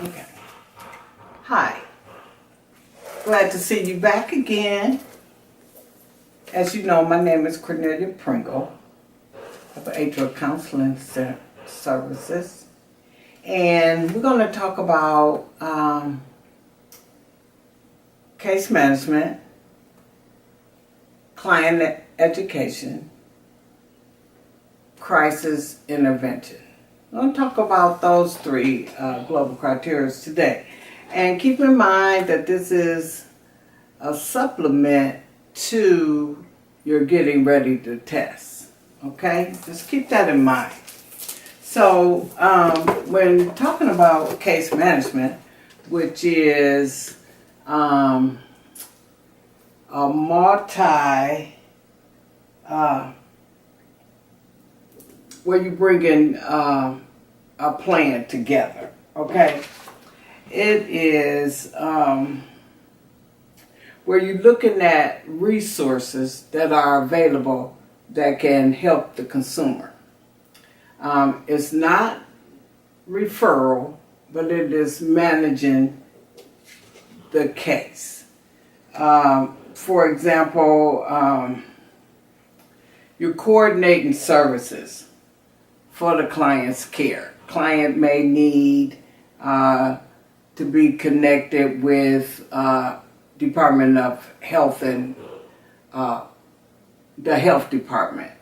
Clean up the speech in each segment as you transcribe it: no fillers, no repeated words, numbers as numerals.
Okay. Hi. Glad to see you back again. As you know, my name is Cornelia Pringle of A.T.R.A Counseling Services. And we're going to talk about case management, client education, crisis intervention. I'm going to talk about those three global criteria today. And keep in mind that this is a supplement to your getting ready to test. Okay? Just keep that in mind. So, when talking about case management, which is a where you bring in a plan together, okay? It is where you're looking at resources that are available that can help the consumer. It's not referral, but it is managing the case. For example, you're coordinating services for the client's care. Client may need to be connected with Department of Health and the health department,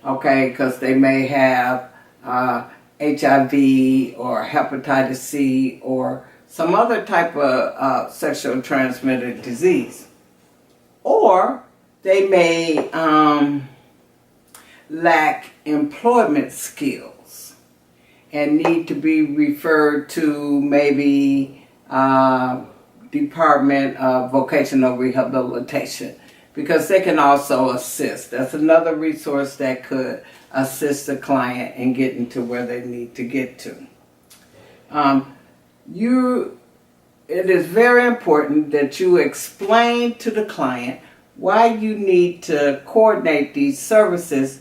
okay, because they may have HIV or hepatitis C or some other type of sexually transmitted disease. Or they may lack employment skills and need to be referred to maybe Department of Vocational Rehabilitation, because they can also assist. That's another resource that could assist the client in getting to where they need to get to. It is very important that you explain to the client why you need to coordinate these services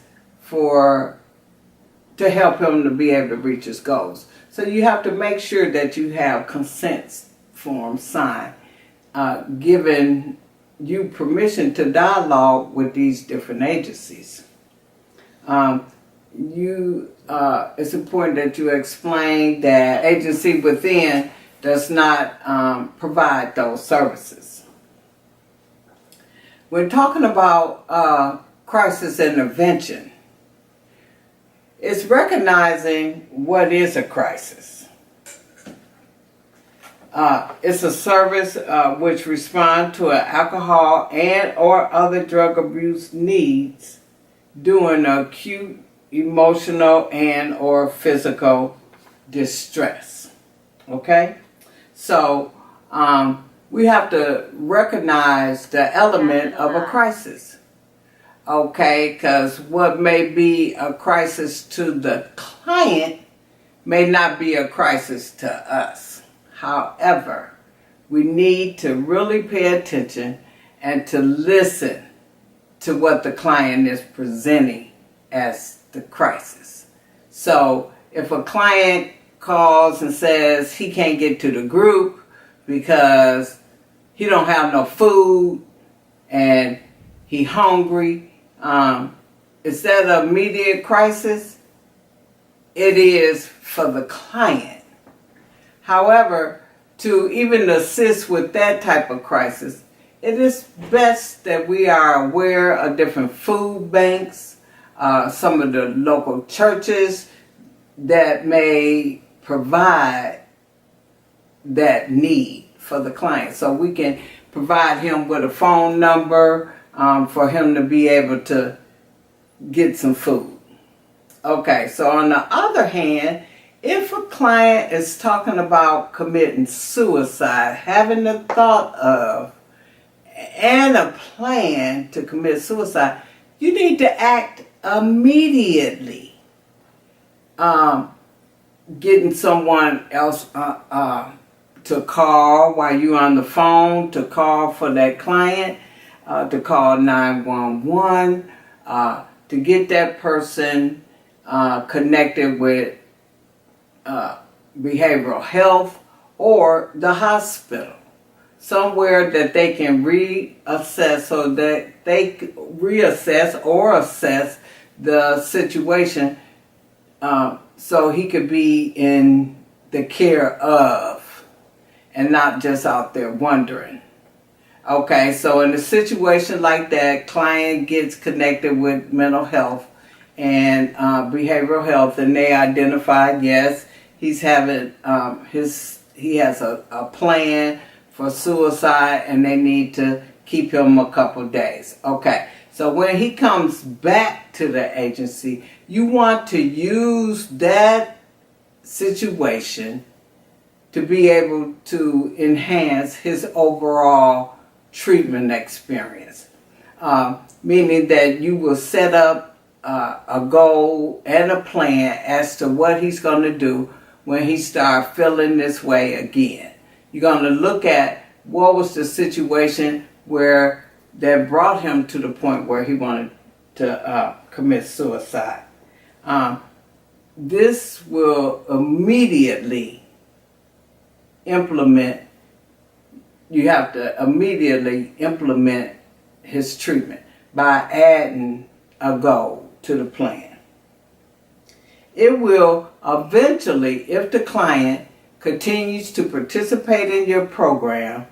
to help him to be able to reach his goals. So you have to make sure that you have consent forms signed, giving you permission to dialogue with these different agencies. It's important that you explain that agency within does not provide those services. When talking about crisis intervention, it's recognizing what is a crisis. It's a service which responds to an alcohol and or other drug abuse needs during acute emotional and or physical distress. Okay? So we have to recognize the element of a crisis. Okay, because what may be a crisis to the client may not be a crisis to us. However, we need to really pay attention and to listen to what the client is presenting as the crisis. So if a client calls and says he can't get to the group because he don't have no food and he hungry, is that an immediate crisis? It is for the client. However, to even assist with that type of crisis, it is best that we are aware of different food banks, some of the local churches that may provide that need for the client. So we can provide him with a phone number for him to be able to get some food. Okay, so on the other hand, if a client is talking about committing suicide, having the thought of and a plan to commit suicide, you need to act immediately. Getting someone else to call while you're on the phone, to call for that client, to call 911, to get that person connected with behavioral health or the hospital, somewhere that they can reassess, so that they reassess or assess the situation, so he could be in the care of and not just out there wondering. Okay, so in a situation like that, client gets connected with mental health and behavioral health, and they identified, yes, he's having he has a plan for suicide, and they need to keep him a couple days. Okay, so when he comes back to the agency, you want to use that situation to be able to enhance his overall treatment experience. Meaning that you will set up a goal and a plan as to what he's going to do when he starts feeling this way again. You're going to look at what was the situation where that brought him to the point where he wanted to commit suicide. This will immediately implement, you have to immediately implement his treatment by adding a goal to the plan. It will eventually, if the client continues to participate in your program,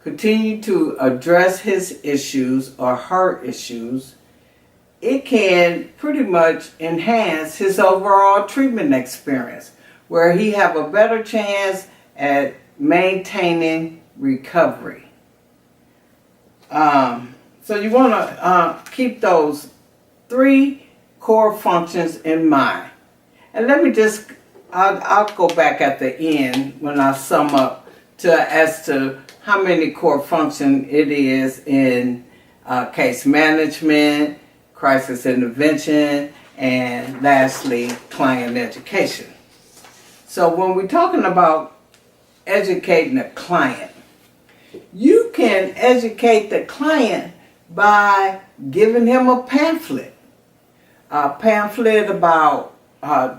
continue to address his issues or her issues, it can pretty much enhance his overall treatment experience, where he have a better chance at maintaining recovery. So you want to keep those 3 core functions in mind. And let me just, I'll go back at the end when I sum up as to how many core functions it is in case management, crisis intervention, and lastly, client education. So when we're talking about educating a client, you can educate the client by giving him a pamphlet about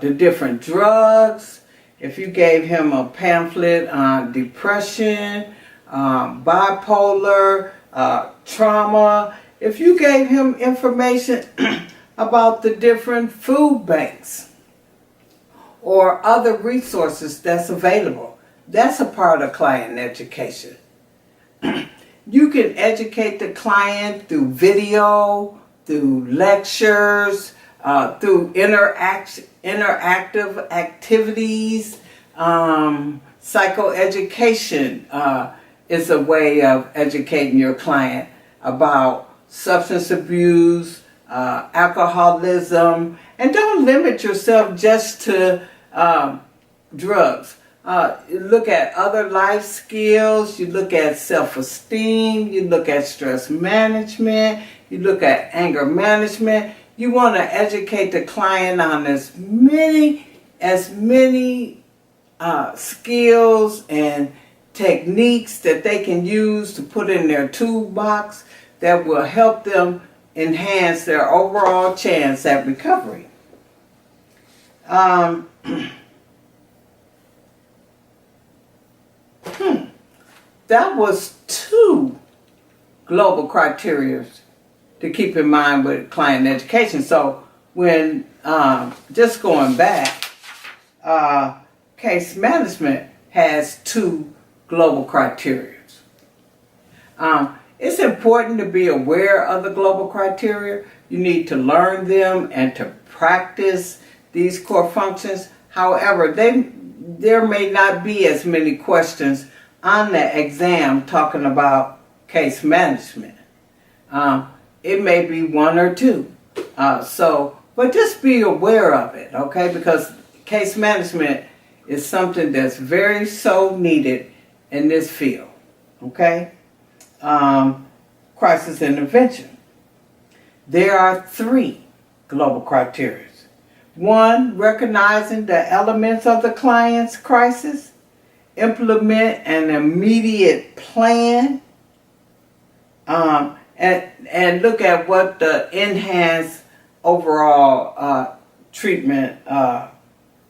the different drugs. If you gave him a pamphlet on depression, bipolar, trauma, if you gave him information about the different food banks or other resources that's available, that's a part of client education. You can educate the client through video, through lectures, through interactive activities. Psychoeducation is a way of educating your client about substance abuse, alcoholism, and don't limit yourself just to drugs. Look at other life skills, you look at self-esteem, you look at stress management, you look at anger management. You want to educate the client on as many skills and techniques that they can use to put in their toolbox that will help them enhance their overall chance at recovery. That was 2 global criteria to keep in mind with client education. So when, just going back, case management has 2 global criteria. It's important to be aware of the global criteria. You need to learn them and to practice these core functions. However, there may not be as many questions on the exam talking about case management. It may be 1 or 2. But just be aware of it, okay? Because case management is something that's very so needed in this field, okay? Crisis intervention. There are 3 global criteria. 1, recognizing the elements of the client's crisis, implement an immediate plan, and look at what the enhanced overall treatment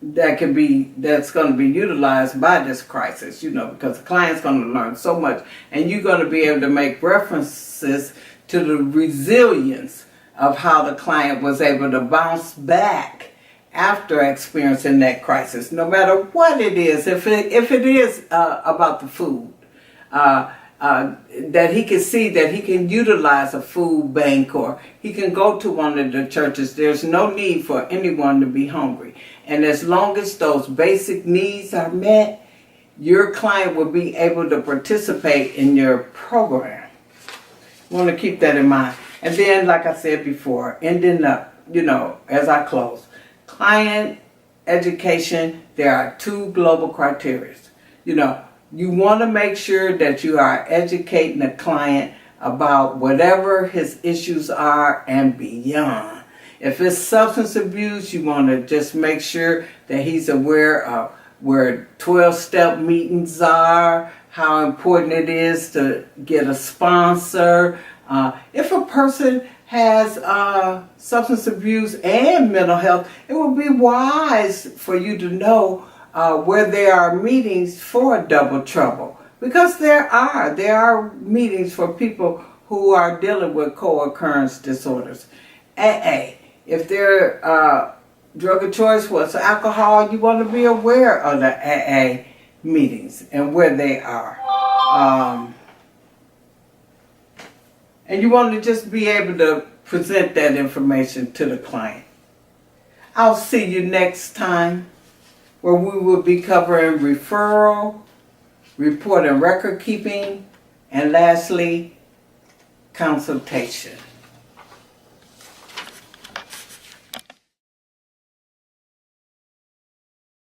that's going to be utilized by this crisis, because the client's going to learn so much, and you're going to be able to make references to the resilience of how the client was able to bounce back after experiencing that crisis, no matter what it is. If it is about the food, that he can see that he can utilize a food bank, or he can go to one of the churches. There's no need for anyone to be hungry. And as long as those basic needs are met, your client will be able to participate in your program. You want to keep that in mind. And then, like I said before, ending up, as I close, client education, there are 2 global criteria. You want to make sure that you are educating the client about whatever his issues are and beyond. If it's substance abuse, you want to just make sure that he's aware of where 12-step meetings are, how important it is to get a sponsor. If a person has substance abuse and mental health, it would be wise for you to know where there are meetings for double trouble, because there are meetings for people who are dealing with co-occurrence disorders. AA, if their drug of choice was alcohol, you want to be aware of the AA meetings and where they are. And you want to just be able to present that information to the client. I'll see you next time, where we will be covering referral, report and record keeping, and lastly, consultation.